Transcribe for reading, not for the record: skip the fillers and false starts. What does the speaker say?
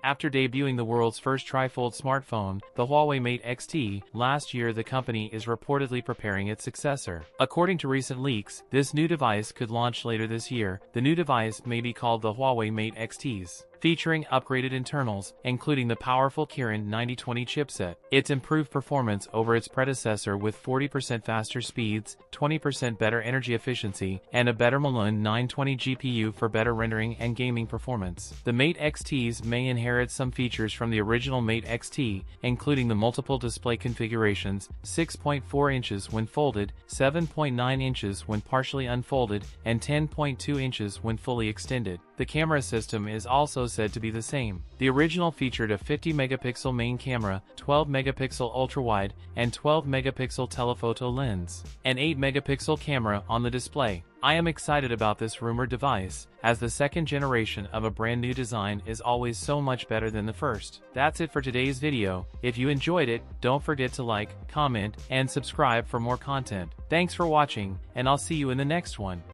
After debuting the world's first tri-fold smartphone, the Huawei Mate XT, last year, the company is reportedly preparing its successor. According to recent leaks, this new device could launch later this year. The new device may be called the Huawei Mate XTs, featuring upgraded internals, including the powerful Kirin 9020 chipset. Its improved performance over its predecessor with 40% faster speeds, 20% better energy efficiency, and a better Malun 920 GPU for better rendering and gaming performance. The Mate XTs may inherit some features from the original Mate XT, including the multiple display configurations, 6.4 inches when folded, 7.9 inches when partially unfolded, and 10.2 inches when fully extended. The camera system is also said to be the same. The original featured a 50-megapixel main camera, 12-megapixel ultrawide, and 12-megapixel telephoto lens, an 8-megapixel camera on the display. I am excited about this rumored device, as the second generation of a brand new design is always so much better than the first. That's it for today's video. If you enjoyed it, don't forget to like, comment, and subscribe for more content. Thanks for watching, and I'll see you in the next one.